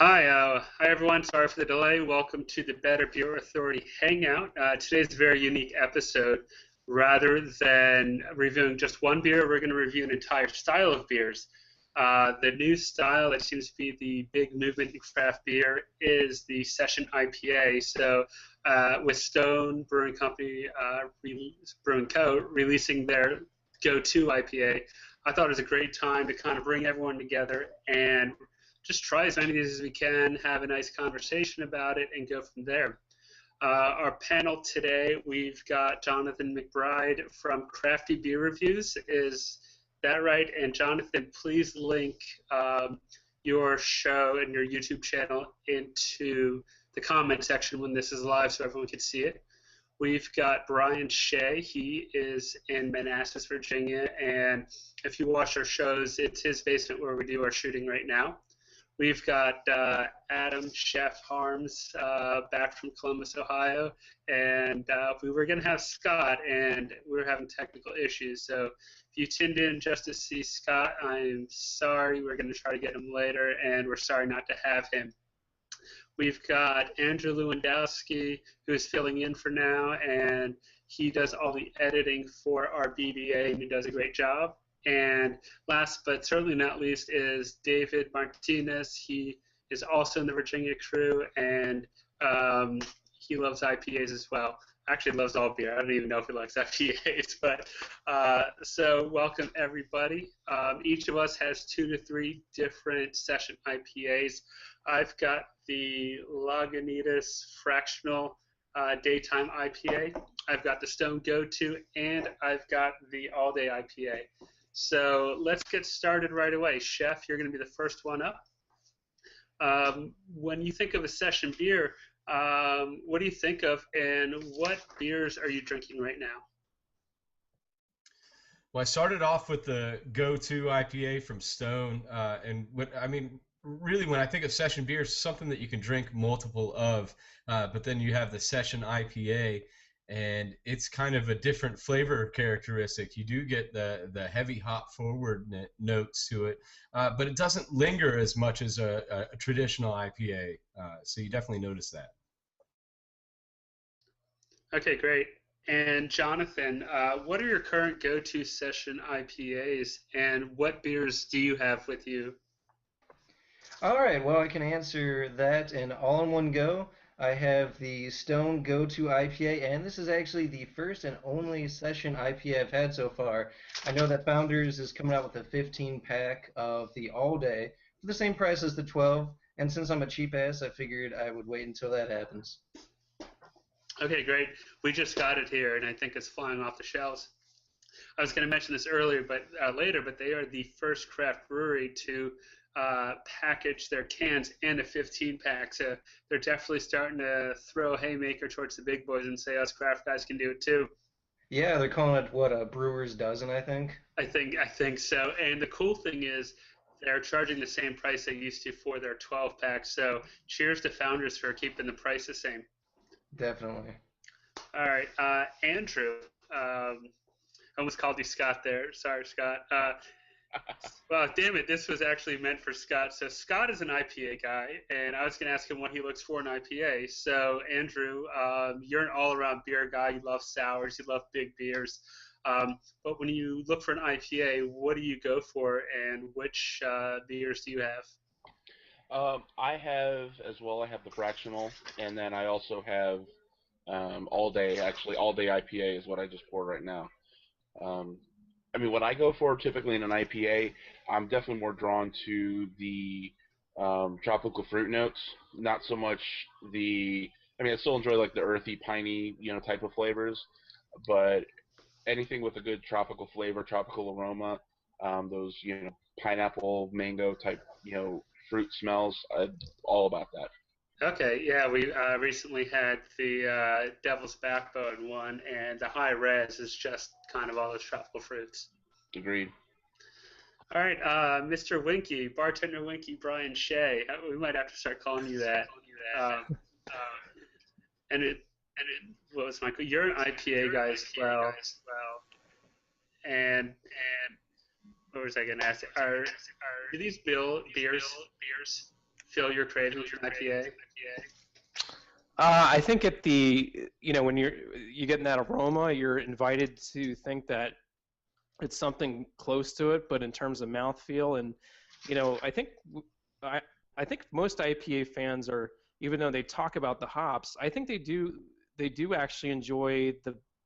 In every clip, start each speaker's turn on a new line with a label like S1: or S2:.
S1: Hi everyone. Sorry for the delay. Welcome to the Better Beer Authority Hangout. Today's a very unique episode. Rather than reviewing just one beer, we're going to review an entire style of beers. The new style that seems to be the big movement in craft beer is the Session IPA. So, with Stone Brewing Company, Brewing Co. releasing their go-to IPA, I thought it was a great time to kind of bring everyone together and just try as many of these as we can, have a nice conversation about it, and go from there. Our panel today, we've got Jonathan McBride from Crafty Beer Reivews. Is that right? And Jonathan, please link your show and your YouTube channel into the comment section when this is live so everyone can see it. We've got Brian Shea. He is in Manassas, Virginia, and if you watch our shows, it's his basement where we do our shooting right now. We've got Adam Chef Harms back from Columbus, Ohio, and we were going to have Scott, and we were having technical issues. So if you tuned in just to see Scott, I'm sorry. We're going to try to get him later, and we're sorry not to have him. We've got Andrew Lewandowski, who is filling in for now, and he does all the editing for our BBA, and he does a great job. And last but certainly not least is David Martinez. He is also in the Virginia crew, and he loves IPAs as well. Actually loves all beer. I don't even know if he likes IPAs, but so welcome everybody. Each of us has 2 to 3 different session IPAs. I've got the Lagunitas Fractional Daytime IPA. I've got the Stone Go-To, and I've got the All Day IPA. So let's get started right away. Chef, you're going to be the first one up. When you think of a session beer, what do you think of, and what beers are you drinking right now?
S2: Well, I started off with the Go-To IPA from Stone, and really, when I think of session beers, something that you can drink multiple of, but then you have the Session IPA, and it's kind of a different flavor characteristic. You do get the heavy hop forward notes to it, but it doesn't linger as much as a traditional IPA, so you definitely notice that.
S1: Okay, great. And Jonathan, what are your current go-to session IPAs, and what beers do you have with you?
S3: All right, well, I can answer that in all in one go. I have the Stone Go-To IPA, and this is actually the first and only session IPA I've had so far. I know that Founders is coming out with a 15-pack of the All Day for the same price as the 12, and since I'm a cheap ass, I figured I would wait until that happens.
S1: Okay, great. We just got it here, and I think it's flying off the shelves. I was going to mention this earlier, but later, but they are the first craft brewery to package their cans in a 15-pack. So they're definitely starting to throw a haymaker towards the big boys and say us craft guys can do it too.
S3: Yeah, they're calling it, what, a brewer's dozen, I think?
S1: I think so. And the cool thing is they're charging the same price they used to for their 12-pack. So cheers to Founders for keeping the price the same.
S3: Definitely.
S1: All right, Andrew. I almost called you Scott there. Sorry, Scott. Well, damn it, this was actually meant for Scott. So Scott is an IPA guy, and I was going to ask him what he looks for in IPA. So Andrew, you're an all-around beer guy. You love sours. You love big beers. But when you look for an IPA, what do you go for, and which beers do you have?
S4: I have as well. I have the fractional, and then I also have all day. Actually, all day IPA is what I just poured right now. What I go for typically in an IPA, I'm definitely more drawn to the tropical fruit notes. Not so much the. I still enjoy like the earthy, piney, type of flavors, but anything with a good tropical flavor, tropical aroma, those pineapple, mango type, fruit smells, all about that.
S1: Okay, yeah, we recently had the Devil's Backbone one, and the high res is just kind of all those tropical fruits.
S4: Agreed.
S1: All right, Mr. Winky, Bartender Winky, Brian Shea. We might have to start calling you that. And it, what was Michael? You're an IPA guy as well. And what was I going to ask? Are these beers fill your cravings with IPA?
S5: I think at when you get in that aroma, you're invited to think that it's something close to it, but in terms of mouthfeel, and I I think most IPA fans are, even though they talk about the hops, I think they do actually enjoy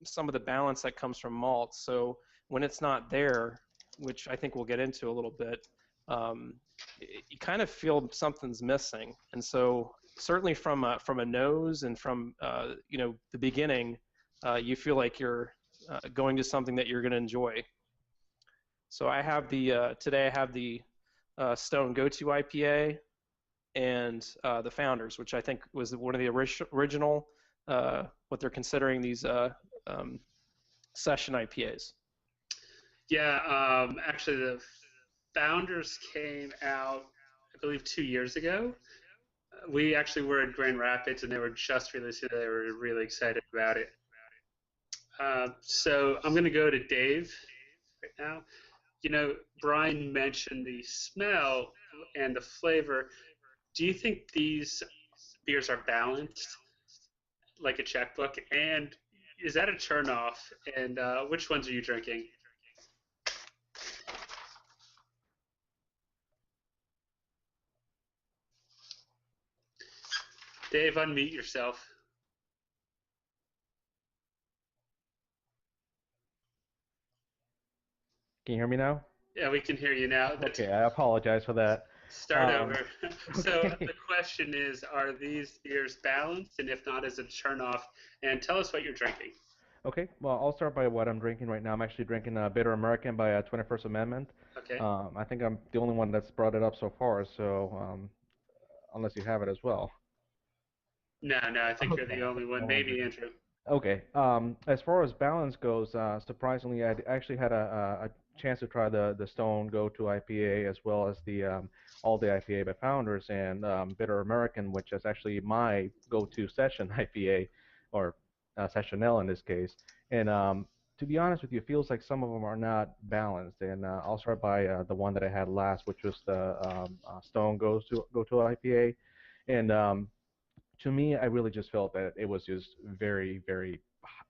S5: some of the balance that comes from malt. So when it's not there, which I think we'll get into a little bit, you kind of feel something's missing. And so certainly from a nose and from the beginning, you feel like you're going to something that you're going to enjoy. So I have today I have the Stone Go-To IPA and the Founders, which I think was one of the original what they're considering these session IPAs.
S1: Yeah, actually the Founders came out, I believe, 2 years ago. We actually were in Grand Rapids, and they were just released it. They were really excited about it. So I'm going to go to Dave right now. Brian mentioned the smell and the flavor. Do you think these beers are balanced, like a checkbook? And is that a turnoff? And which ones are you drinking? Dave, unmute yourself.
S6: Can you hear me now?
S1: Yeah, we can hear you now.
S6: Okay, I apologize for that.
S1: Start over. So the question is, are these beers balanced? And if not, is it a turnoff? And tell us what you're drinking.
S6: Okay, well, I'll start by what I'm drinking right now. I'm actually drinking a Bitter American by 21st Amendment.
S1: Okay.
S6: I think I'm the only one that's brought it up so far, so unless you have it as well.
S1: No, I think you're the only one. Maybe Andrew.
S6: Okay. As far as balance goes, surprisingly, I actually had a chance to try the Stone Go-To IPA as well as the All Day IPA by Founders and Bitter American, which is actually my go-to session IPA, or Session L in this case. And to be honest with you, it feels like some of them are not balanced. And I'll start by the one that I had last, which was the Stone Go-To IPA. And to me, I really just felt that it was just very, very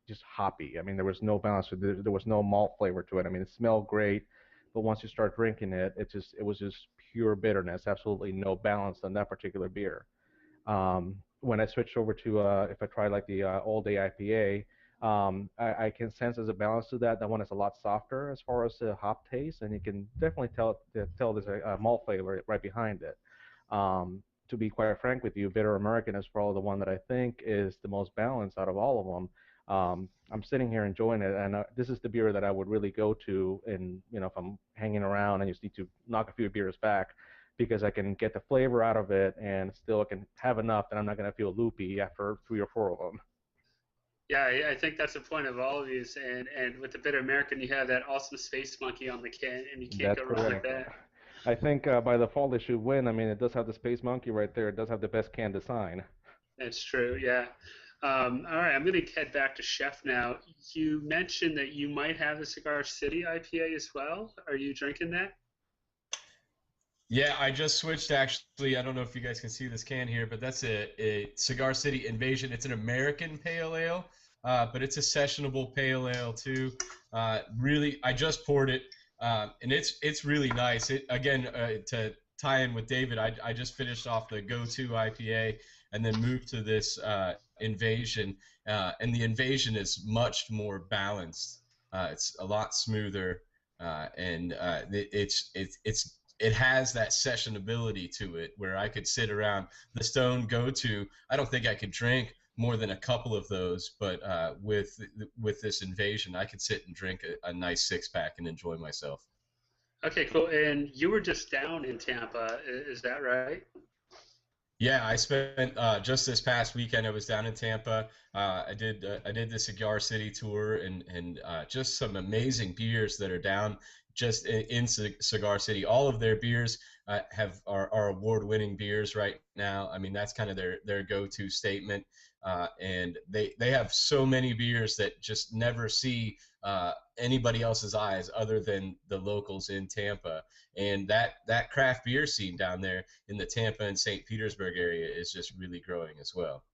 S6: just hoppy. I mean, there was no balance. There was no malt flavor to it. I mean, it smelled great, but once you start drinking it, it was just pure bitterness. Absolutely no balance on that particular beer. When I switched over to if I tried like the All Day IPA, I can sense there's a balance to that. That one is a lot softer as far as the hop taste, and you can definitely tell there's a malt flavor right behind it. To be quite frank with you, Bitter American is probably the one that I think is the most balanced out of all of them. I'm sitting here enjoying it, and this is the beer that I would really go to, and if I'm hanging around and just need to knock a few beers back, because I can get the flavor out of it, and still I can have enough that I'm not going to feel loopy after 3 or 4 of them.
S1: Yeah, I think that's the point of all of these, and with the Bitter American, you have that awesome space monkey on the can, and you can't go wrong with that.
S6: I think by default it should win. I mean, it does have the Space Monkey right there. It does have the best can design.
S1: That's true, yeah. All right, I'm going to head back to Chef now. You mentioned that you might have the Cigar City IPA as well. Are you drinking that?
S2: Yeah, I just switched actually. I don't know if you guys can see this can here, but that's a Cigar City Invasion. It's an American pale ale, but it's a sessionable pale ale too. Really, I just poured it. And it's really nice. Again, to tie in with David, I just finished off the Go-To IPA and then moved to this Invasion, and the Invasion is much more balanced. It's a lot smoother, and it has that sessionability to it where I could sit around. The Stone Go-To, I don't think I could drink more than a couple of those, but with this Invasion, I could sit and drink a nice 6-pack and enjoy myself.
S1: Okay, cool. And you were just down in Tampa, is that right?
S2: Yeah, I spent just this past weekend. I was down in Tampa. I did the Cigar City tour and just some amazing beers that are down just in Cigar City. All of their beers are award-winning beers right now. I mean, that's kind of their go-to statement. and they have so many beers that just never see anybody else's eyes other than the locals in Tampa. And that craft beer scene down there in the Tampa and St. Petersburg area is just really growing as well.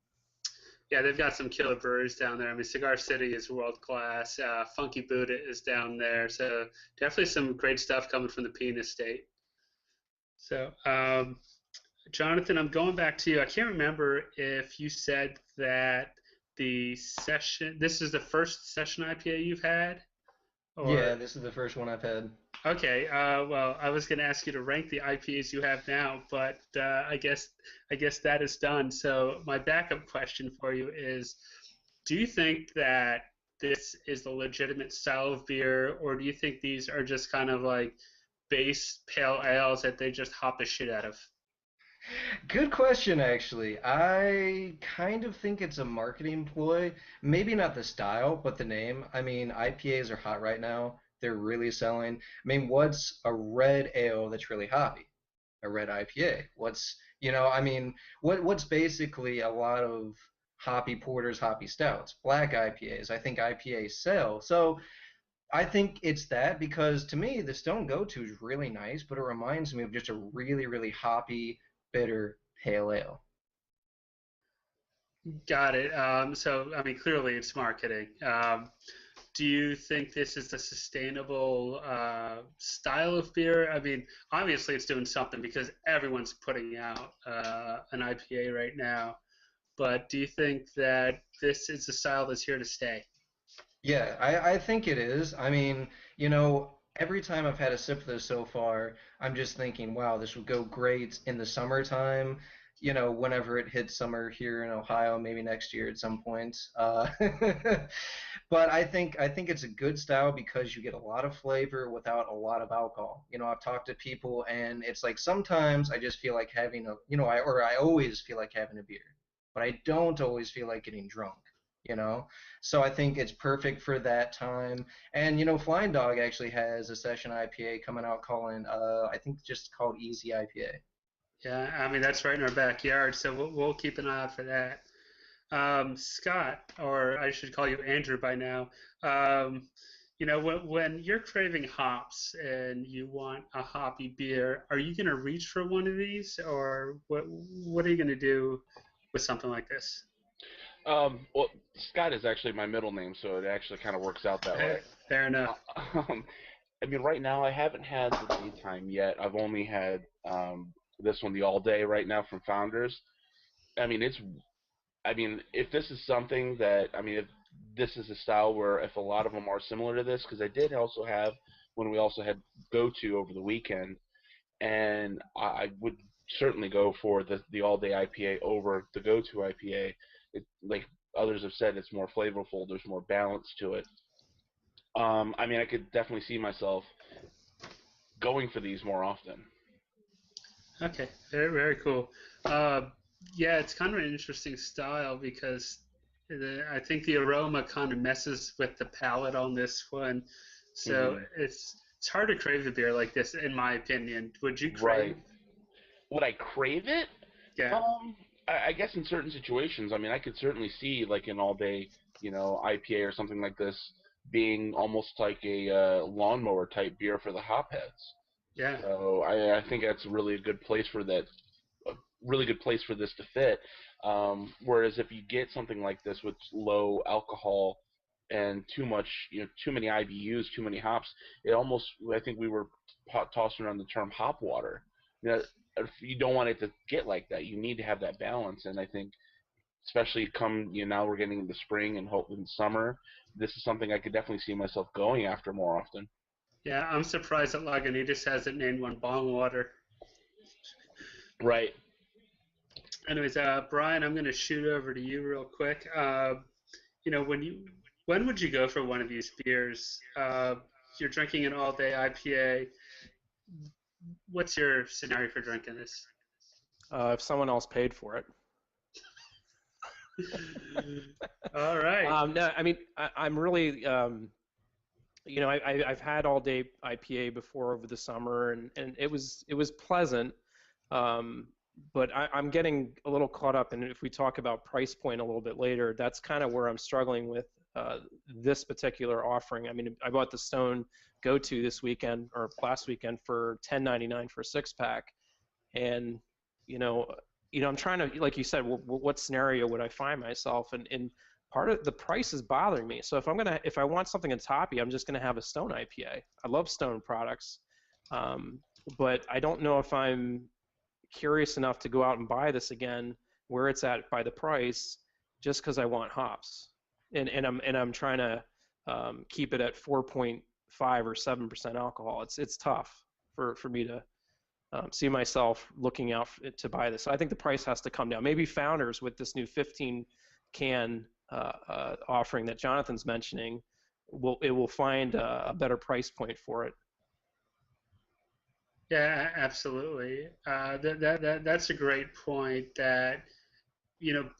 S1: Yeah, they've got some killer breweries down there. I mean, Cigar City is world class. Funky Buddha is down there. So definitely some great stuff coming from the Peanut State. So, Jonathan, I'm going back to you. I can't remember if you said that this is the first session IPA you've had? Or...
S3: Yeah, this is the first one I've had.
S1: Okay, well, I was going to ask you to rank the IPAs you have now, but I guess that is done. So my backup question for you is, do you think that this is the legitimate style of beer, or do you think these are just kind of like base pale ales that they just hop the shit out of?
S3: Good question, actually. I kind of think it's a marketing ploy. Maybe not the style, but the name. I mean, IPAs are hot right now. They're really selling. I mean, what's a red ale that's really hoppy? A red IPA. I mean, what's basically a lot of hoppy porters, hoppy stouts, black IPAs. I think IPAs sell. So I think it's that because to me, the Stone Go-To is really nice, but it reminds me of just a really, really hoppy, bitter pale ale.
S1: Got it. So, I mean, clearly it's marketing. Do you think this is a sustainable style of beer? I mean, obviously it's doing something because everyone's putting out an IPA right now. But do you think that this is a style that's here to stay?
S3: Yeah, I think it is. I mean, every time I've had a sip of this so far, I'm just thinking, wow, this would go great in the summertime, whenever it hits summer here in Ohio, maybe next year at some point. But I think it's a good style because you get a lot of flavor without a lot of alcohol. I've talked to people and it's like sometimes I just feel like having I always feel like having a beer, but I don't always feel like getting drunk. So I think it's perfect for that time. And Flying Dog actually has a session IPA coming out calling I think just called Easy IPA.
S1: Yeah, I mean, that's right in our backyard, so we'll keep an eye out for that. Scott, or I should call you Andrew by now, when you're craving hops and you want a hoppy beer, are you going to reach for one of these, or what are you going to do with something like this?
S4: Well, Scott is actually my middle name, so it actually kind of works out that way.
S1: Fair enough.
S4: I mean, right now I haven't had the daytime yet. I've only had this one, the all day, right now from Founders. I mean, if this is something that, if this is a style where if a lot of them are similar to this, because I did also have when we also had Go-To over the weekend, and I would certainly go for the all day IPA over the Go-To IPA. Like others have said, it's more flavorful. There's more balance to it. I mean, I could definitely see myself going for these more often.
S1: Okay, very, very cool. Yeah, it's kind of an interesting style because I think the aroma kind of messes with the palate on this one. So it's hard to crave a beer like this, in my opinion. Would you crave?
S4: Right. Would I crave it?
S1: Yeah.
S4: I guess in certain situations, I mean, I could certainly see like an all-day, IPA or something like this being almost like a lawnmower type beer for the hopheads.
S1: Yeah.
S4: So I think that's really a good place for that, a really good place for this to fit. Whereas if you get something like this with low alcohol and too many IBUs, too many hops, it almost, I think we were tossing around the term hop water. If you don't want it to get like that, you need to have that balance. And I think, especially now we're getting into spring and hopefully summer, this is something I could definitely see myself going after more often.
S1: Yeah, I'm surprised that Lagunitas hasn't named one bong water.
S4: Right.
S1: Anyways, Brian, I'm going to shoot over to you real quick. When would you go for one of these beers? You're drinking an all-day IPA. What's your scenario for drinking this?
S5: If someone else paid for it.
S1: All right.
S5: No, I mean, I'm really, I've had all day IPA before over the summer, and it was pleasant. but I'm getting a little caught up, and if we talk about price point a little bit later, that's kind of where I'm struggling with this particular offering. I mean, I bought the Stone Go-To this weekend or last weekend for $10.99 for a six-pack, and you know, I'm trying to, like you said, what scenario would I find myself? And part of the price is bothering me. So if I want something that's hoppy, I'm just gonna have a Stone IPA. I love Stone products, but I don't know if I'm curious enough to go out and buy this again where it's at by the price just because I want hops. And I'm trying to keep it at 4.5 or 7% alcohol. It's tough for me to see myself looking out to buy this. So I think the price has to come down. Maybe Founders with this new 15 can offering that Jonathan's mentioning will find a better price point for it.
S1: Yeah, absolutely. That's a great point. That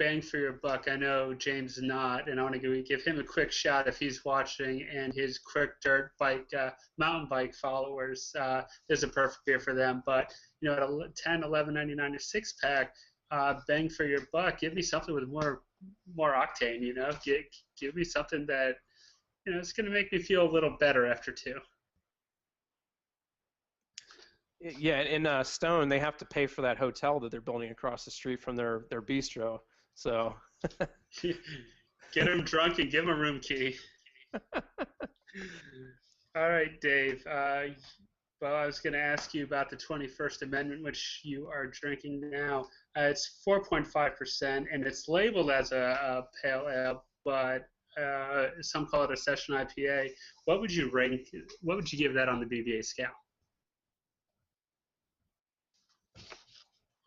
S1: bang for your buck. I know James is not, and I want to give him a quick shout if he's watching, and his quick dirt bike, mountain bike followers. Is a perfect beer for them. But at 10, 11.99 a six pack, bang for your buck. Give me something with more octane. Give me something that it's going to make me feel a little better after two.
S5: Yeah, in Stone, they have to pay for that hotel that they're building across the street from their bistro. So
S1: get them drunk and give them a room key. All right, Dave. Well, I was going to ask you about the 21st Amendment, which you are drinking now. It's 4.5%, and it's labeled as a pale ale, but some call it a Session IPA. What would you rank? What would you give that on the BBA scale?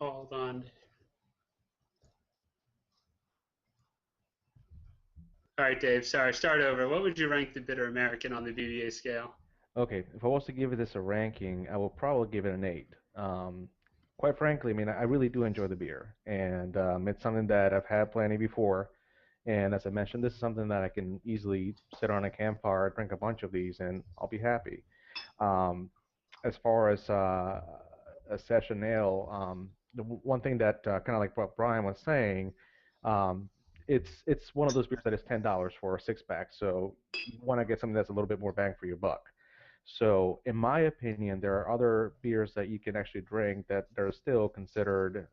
S1: Hold on. All right, Dave. Sorry, start over. What would you rank the Bitter American on the BBA scale?
S6: Okay, if I was to give this a ranking, I will probably give it an 8. Quite frankly, I mean, I really do enjoy the beer, and it's something that I've had plenty before. And as I mentioned, this is something that I can easily sit on a campfire, drink a bunch of these, and I'll be happy. As far as a session ale, the one thing that kind of like what Brian was saying, um, it's one of those beers that is $10 for a six pack. So you want to get something that's a little bit more bang for your buck. So in my opinion, there are other beers that you can actually drink that are still considered,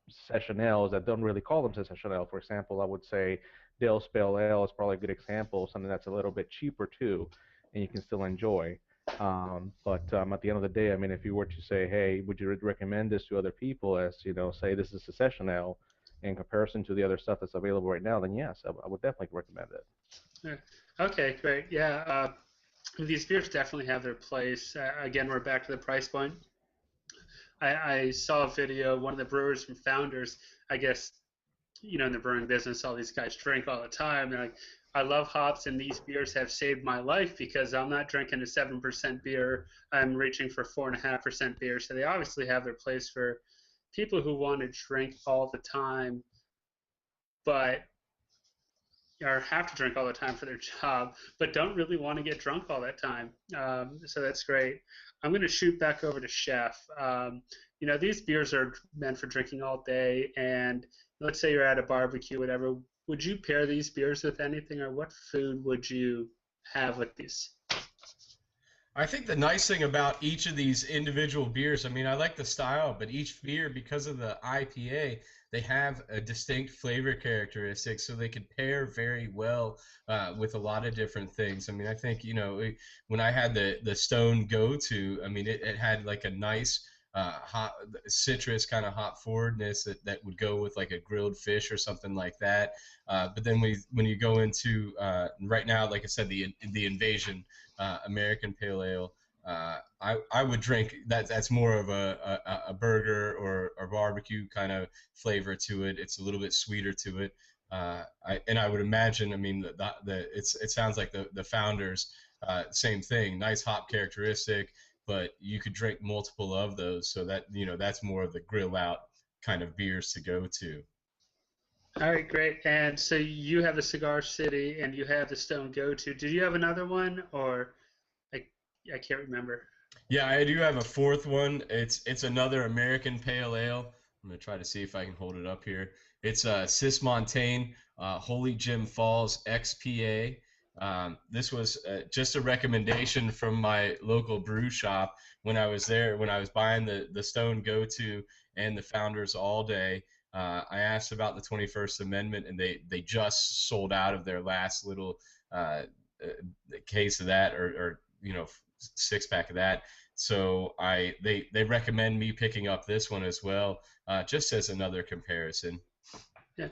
S6: session ales that don't really call themselves session ale. For example, I would say Dale's Pale Ale is probably a good example, something that's a little bit cheaper too, and you can still enjoy. But at the end of the day, I mean, if you were to say, hey, would you recommend this to other people as, say this is a session ale in comparison to the other stuff that's available right now, then yes, I would definitely recommend it.
S1: Yeah. Okay, great. Yeah, these beers definitely have their place. Again, we're back to the price point. I saw a video, one of the brewers from Founders, I guess, in the brewing business, all these guys drink all the time. They're like, I love hops, and these beers have saved my life because I'm not drinking a 7% beer. I'm reaching for 4.5% beer. So they obviously have their place for people who want to drink all the time, but or have to drink all the time for their job, but don't really want to get drunk all that time. So that's great. I'm going to shoot back over to Chef. These beers are meant for drinking all day, and let's say you're at a barbecue, whatever. Would you pair these beers with anything, or what food would you have with these?
S2: I think the nice thing about each of these individual beers, I mean, I like the style, but each beer, because of the IPA, they have a distinct flavor characteristic, so they could pair very well with a lot of different things. I mean, I think, when I had the Stone Go-To, I mean, it had like a nice hot citrus kind of hot forwardness that would go with like a grilled fish or something like that. But then when you go into right now, like I said, the Invasion American Pale Ale, I would drink that. That's more of a burger or a barbecue kind of flavor to it. It's a little bit sweeter to it. I would imagine. I mean, it sounds like the Founders, same thing. Nice hop characteristic, but you could drink multiple of those. So that that's more of the grill out kind of beers to go to.
S1: All right, great. And so you have the Cigar City and you have the Stone Go-To. Did you have another one, or I can't remember?
S2: Yeah, I do have a fourth one. It's another American Pale Ale. I'm gonna try to see if I can hold it up here. It's Cis Montaigne Holy Jim Falls XPA. This was just a recommendation from my local brew shop when I was there, when I was buying the Stone Go To and the Founders All Day. I asked about the 21st Amendment, and they just sold out of their last little case of that, or six pack of that. So they recommend me picking up this one as well, just as another comparison.
S1: Yeah.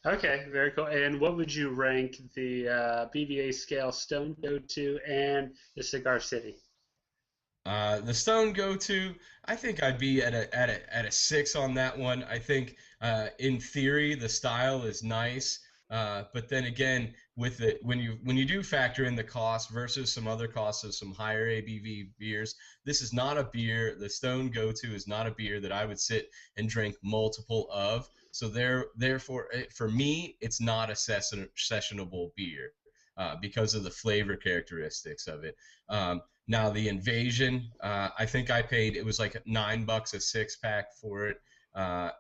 S1: Okay, very cool. And what would you rank the BBA scale Stone Go To and the Cigar City?
S2: The Stone Go To, I think I'd be at a 6 on that one. I think in theory the style is nice, but then again with it when you do factor in the cost versus some other costs of some higher ABV beers, this is not a beer. The Stone Go To is not a beer that I would sit and drink multiple of. So therefore, for me, it's not a sessionable beer because of the flavor characteristics of it. Now the Invasion, I think I paid, it was like $9 a six pack for it,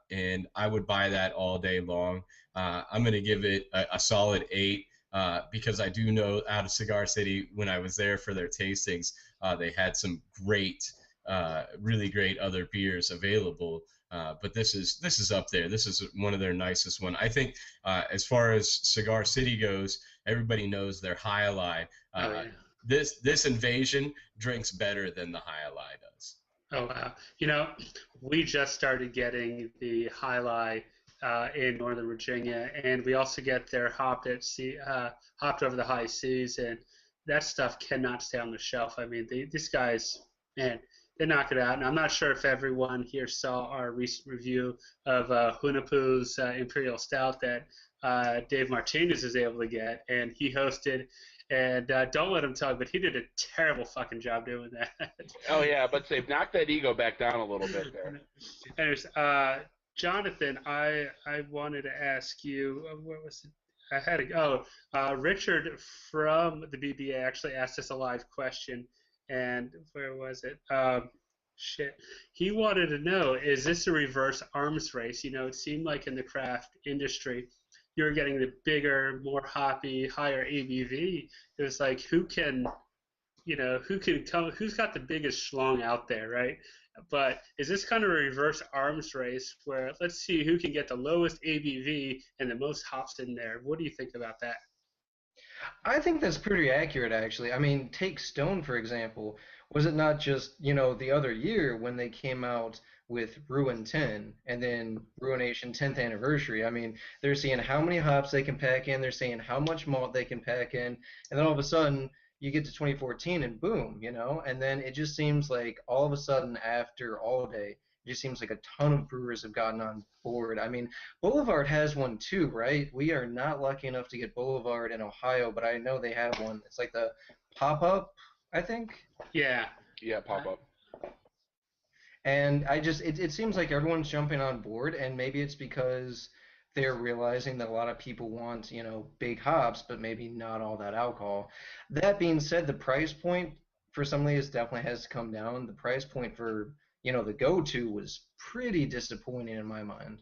S2: and I would buy that all day long. I'm gonna give it a solid 8 because I do know out of Cigar City when I was there for their tastings, they had some great, really great other beers available. But this is up there. This is one of their nicest one. I think as far as Cigar City goes, everybody knows their High Ally.
S1: Oh, yeah.
S2: This Invasion drinks better than the High Ally does.
S1: Oh, wow. We just started getting the High Life in Northern Virginia, and we also get their hopped over the high seas, and that stuff cannot stay on the shelf. I mean, these guys, man, they knock it out. And I'm not sure if everyone here saw our recent review of Hunapu's Imperial Stout that Dave Martinez was able to get, and he hosted. And don't let him talk, but he did a terrible fucking job doing that.
S4: Oh yeah, but say knock that ego back down a little bit there.
S1: Anyways, Jonathan, I wanted to ask you, what was it? I had Richard from the BBA actually asked us a live question, and where was it? Shit. He wanted to know, is this a reverse arms race? You know, it seemed like in the craft industry, you were getting the bigger, more hoppy, higher ABV. It was like, who can come, who's got the biggest schlong out there, right? But is this kind of a reverse arms race where let's see who can get the lowest ABV and the most hops in there? What do you think about that?
S3: I think that's pretty accurate, actually. I mean, take Stone, for example. Was it not just, the other year when they came out with Ruin 10 and then Ruination 10th anniversary? I mean, they're seeing how many hops they can pack in, they're seeing how much malt they can pack in, and then all of a sudden you get to 2014 and boom, and then it just seems like all of a sudden after All Day, it just seems like a ton of brewers have gotten on board. I mean, Boulevard has one too, right? We are not lucky enough to get Boulevard in Ohio, but I know they have one. It's like the pop-up, I think.
S1: Yeah.
S4: Yeah, pop up.
S3: And it seems like everyone's jumping on board, and maybe it's because they're realizing that a lot of people want, big hops, but maybe not all that alcohol. That being said, the price point for some of these definitely has to come down. The price point for, the go-to was pretty disappointing in my mind.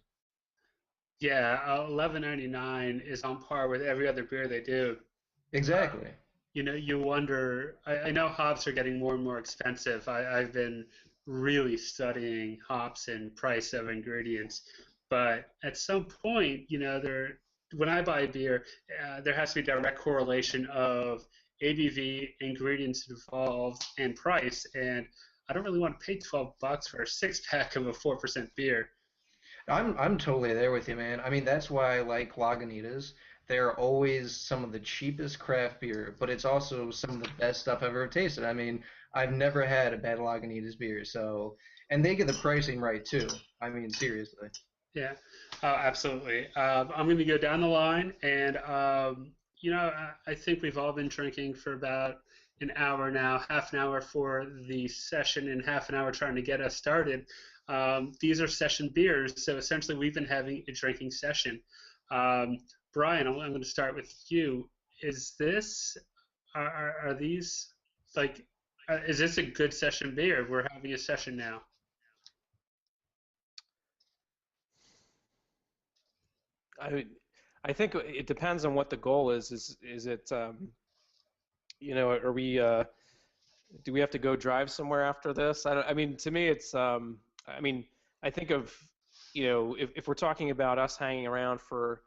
S1: Yeah, $11.99 is on par with every other beer they do.
S3: Exactly.
S1: You wonder. I know hops are getting more and more expensive. I've been really studying hops and price of ingredients, but at some point, when I buy beer, there has to be direct correlation of ABV, ingredients involved, and price. And I don't really want to pay $12 for a six pack of a 4% beer.
S3: I'm totally there with you, man. I mean, that's why I like Lagunitas. They're always some of the cheapest craft beer, but it's also some of the best stuff I've ever tasted. I mean, I've never had a bad Lagunitas beer, and they get the pricing right too. I mean, seriously.
S1: Yeah, absolutely. I'm going to go down the line, and I think we've all been drinking for about an hour now, half an hour for the session, and half an hour trying to get us started. These are session beers, so essentially we've been having a drinking session. Brian, I'm going to start with you. Are these like Is this a good session beer? We're having a session now.
S5: I think it depends on what the goal is. Is it are we do we have to go drive somewhere after this? I mean, to me, it's I mean, I think of if we're talking about us hanging around for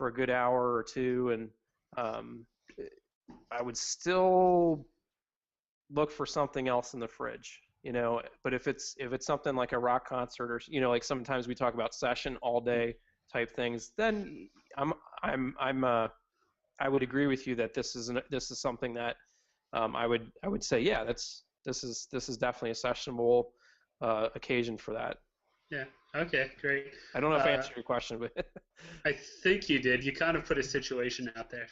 S5: a good hour or two, and um, I would still look for something else in the fridge. But if it's something like a rock concert, or like sometimes we talk about session all day type things, then I'm I'm I would agree with you that this is something that I would say, yeah, this is definitely a sessionable occasion for that.
S1: Yeah. Okay. Great.
S5: I don't know if I answered your question, but
S1: I think you did. You kind of put a situation out there.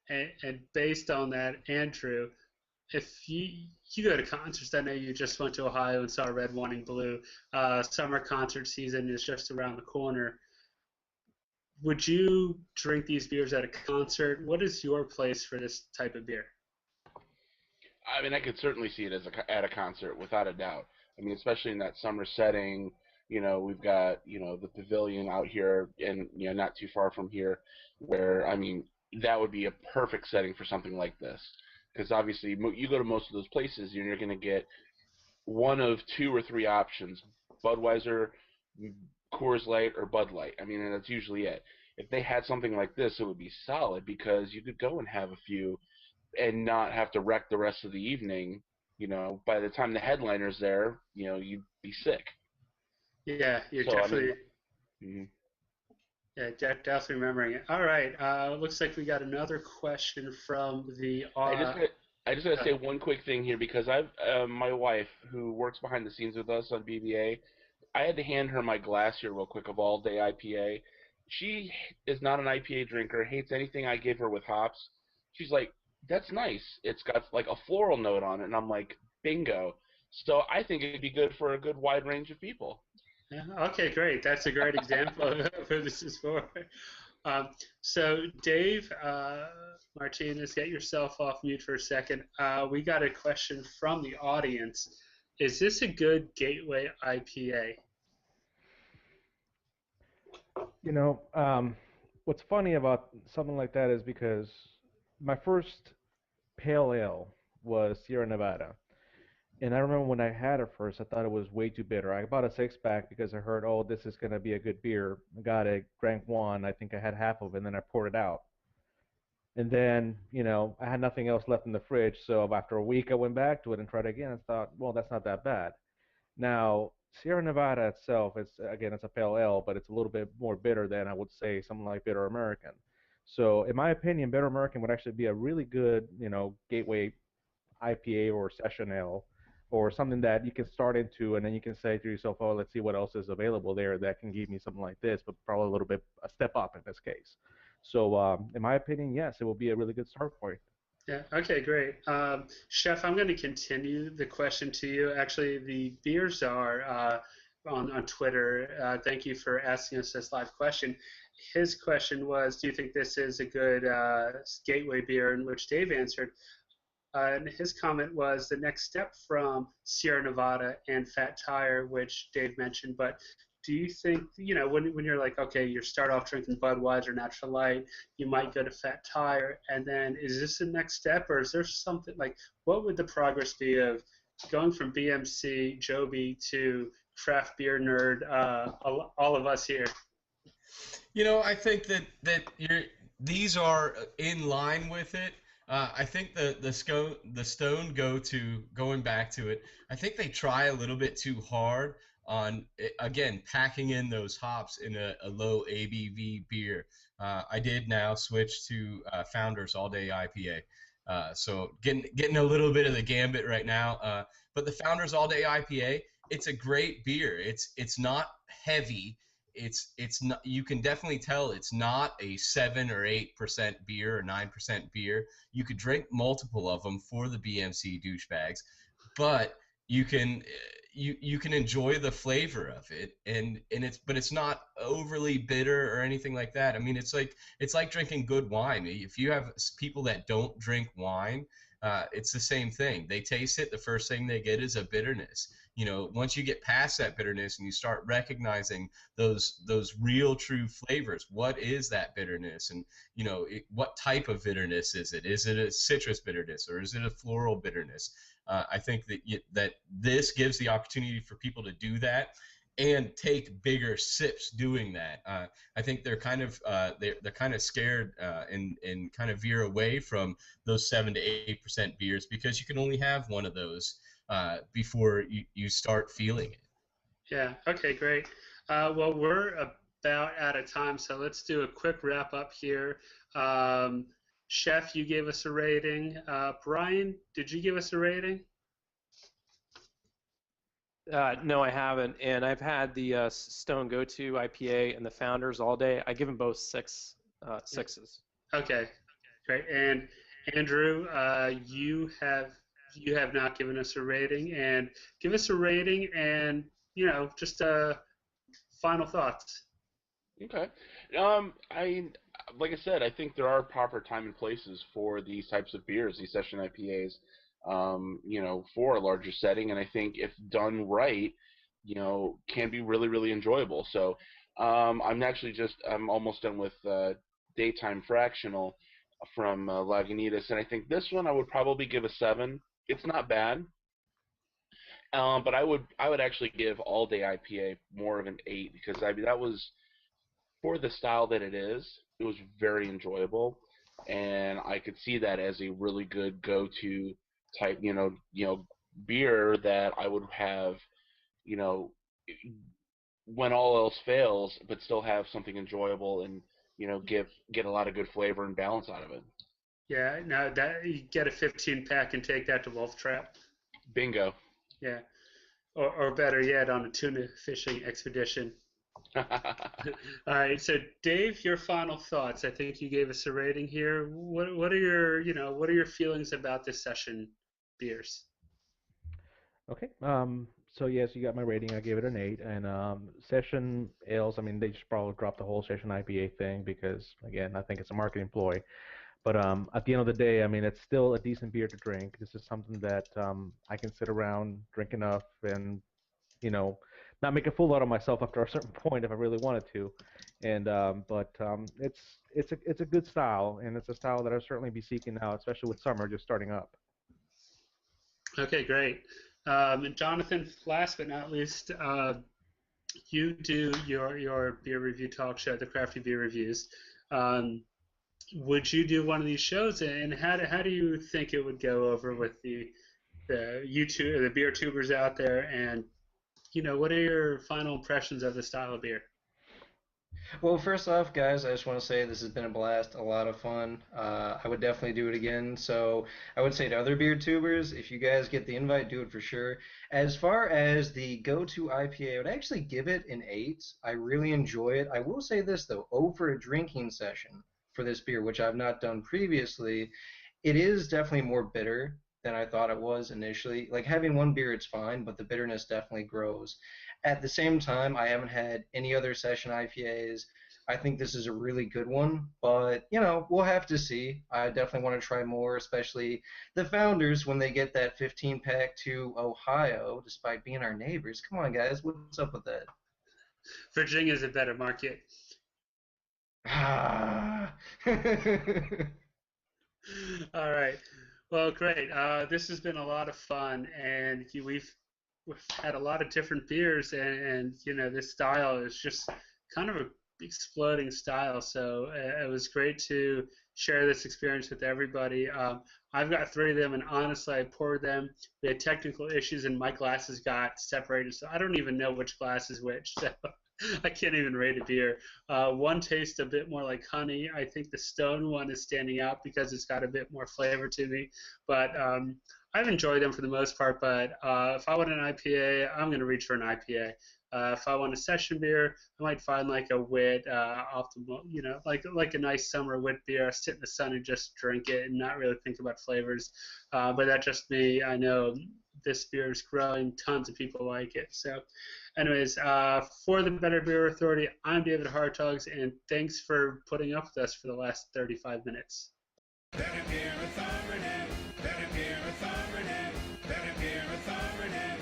S1: And based on that, Andrew, if you go to concerts, I know you just went to Ohio and saw Red, White, and Blue. Summer concert season is just around the corner. Would you drink these beers at a concert? What is your place for this type of beer?
S4: I mean, I could certainly see it as at a concert, without a doubt. I mean, especially in that summer setting. We've got the pavilion out here, and not too far from here, where I mean that would be a perfect setting for something like this. Because obviously, you go to most of those places, and you're going to get one of two or three options: Budweiser, Coors Light, or Bud Light. I mean, and that's usually it. If they had something like this, it would be solid because you could go and have a few and not have to wreck the rest of the evening. By the time the headliner's there, you'd be sick.
S1: Yeah, you're
S4: So I mean,
S1: definitely yeah, definitely remembering it. All right, looks like we got another question from the.
S4: I just gotta say one quick thing here because my wife who works behind the scenes with us on BBA, I had to hand her my glass here real quick of all day IPA. She is not an IPA drinker, hates anything I give her with hops. She's like, that's nice. It's got like a floral note on it, and I'm like, bingo. So I think it'd be good for a good wide range of people.
S1: Yeah, okay, great. That's a great example of who this is for. Um, so, Dave Martinez, get yourself off mute for a second. We got a question from the audience. Is this a good gateway IPA?
S6: What's funny about something like that is because my first pale ale was Sierra Nevada. And I remember when I had it first, I thought it was way too bitter. I bought a six pack because I heard, oh, this is going to be a good beer. I got it, drank one. I think I had half of it, and then I poured it out. And then, I had nothing else left in the fridge. So after a week, I went back to it and tried again and thought, well, that's not that bad. Now, Sierra Nevada itself, it's a pale ale, but it's a little bit more bitter than I would say something like Bitter American. So in my opinion, Bitter American would actually be a really good, gateway IPA or session ale or something that you can start into and then you can say to yourself, oh, let's see what else is available there that can give me something like this, but probably a little bit a step up in this case. So in my opinion, yes, it will be a really good start point.
S1: Yeah, okay, great. Chef, I'm going to continue the question to you. Actually, the Beer Czar on Twitter, thank you for asking us this live question. His question was, do you think this is a good gateway beer, in which Dave answered. And his comment was the next step from Sierra Nevada and Fat Tire, which Dave mentioned, but do you think, when you're like, okay, you start off drinking Budweiser, Natural Light, you might go to Fat Tire, and then is this the next step, or is there something like, what would the progress be of going from BMC, Joby, to craft beer nerd, all of us here?
S2: I think that these are in line with it. I think the Stone going back to it. I think they try a little bit too hard on again packing in those hops in a low ABV beer. I did now switch to Founders All Day IPA. So getting a little bit of the gambit right now. But the Founders All Day IPA, it's a great beer. It's not heavy. It's not, you can definitely tell it's not a 7 or 8% beer or 9% beer. You could drink multiple of them for the BMC douchebags, but you can enjoy the flavor of it, and it's not overly bitter or anything like that. I mean, it's like drinking good wine. If you have people that don't drink wine, it's the same thing. They taste it, the first thing they get is a bitterness. Once you get past that bitterness and you start recognizing those real true flavors, what is that bitterness? And what type of bitterness is it? Is it a citrus bitterness or is it a floral bitterness? I think that this gives the opportunity for people to do that and take bigger sips doing that. I think they're kind of scared and kind of veer away from those 7 to 8% beers because you can only have one of those before you start feeling it.
S1: Yeah. Okay. Great. Well, we're about out of time, so let's do a quick wrap up here. Chef, you gave us a rating. Brian, did you give us a rating?
S5: No, I haven't, and I've had the Stone Go-To IPA and the Founders all day. I give them both sixes.
S1: Okay, great. And Andrew, you have not given us a rating, and give us a rating, and just final thoughts.
S4: Okay. Like I said, I think there are proper time and places for these types of beers, these session IPAs. For a larger setting, and I think if done right, can be really, really enjoyable. So I'm almost done with Daytime Fractional from Lagunitas, and I think this one I would probably give a 7. It's not bad, but I would actually give All Day IPA more of an 8 because that was, for the style that it was very enjoyable, and I could see that as a really good go-to type, beer that I would have, when all else fails, but still have something enjoyable and, get a lot of good flavor and balance out of it.
S1: Yeah, now that you get a 15-pack and take that to Wolf Trap.
S4: Bingo.
S1: Yeah, or better yet, on a tuna fishing expedition. All right, so Dave, your final thoughts. I think you gave us a rating here. What are your feelings about this session beers?
S6: Okay. So yes, you got my rating. I gave it an 8. And session ales, I mean, they should probably drop the whole session IPA thing because, again, I think it's a marketing ploy. But at the end of the day, I mean, it's still a decent beer to drink. This is something that I can sit around, drink enough, and not make a fool out of myself after a certain point if I really wanted to. And it's a good style, and it's a style that I'll certainly be seeking out, especially with summer just starting up.
S1: Okay, great. And Jonathan, last but not least, you do your beer review talk show, the Crafty Beer Reivews. Would you do one of these shows, and how do you think it would go over with the beer tubers out there? And what are your final impressions of the style of beer?
S3: Well, first off, guys, I just want to say this has been a blast, a lot of fun. I would definitely do it again. So I would say to other beer tubers, if you guys get the invite, do it for sure. As far as the go-to IPA, I would actually give it an 8. I really enjoy it. I will say this, though, for a drinking session for this beer, which I've not done previously, it is definitely more bitter than I thought it was initially. Like, having one beer, it's fine, but the bitterness definitely grows. At the same time, I haven't had any other session IPAs. I think this is a really good one, but, we'll have to see. I definitely want to try more, especially the Founders when they get that 15-pack to Ohio, despite being our neighbors. Come on, guys, what's up with that?
S1: Virginia's a better market.
S3: Ah.
S1: All right. Well, great. This has been a lot of fun, and we've had a lot of different beers, and this style is just kind of a exploding style. So it was great to share this experience with everybody. I've got 3 of them, and honestly, I poured them. We had technical issues, and my glasses got separated, so I don't even know which glass is which. So I can't even rate a beer. One tastes a bit more like honey. I think the Stone one is standing out because it's got a bit more flavor to me. But I've enjoyed them for the most part. But if I want an IPA, I'm going to reach for an IPA. If I want a session beer, I might find like a wit, optimal, like a nice summer wit beer. Sit in the sun and just drink it and not really think about flavors. But that's just me. I know this beer is growing. Tons of people like it. So, anyways, for the Better Beer Authority, I'm David Hartogs, and thanks for putting up with us for the last 35 minutes.
S7: Better Beer Authority, Better Beer Authority, Better Beer Authority.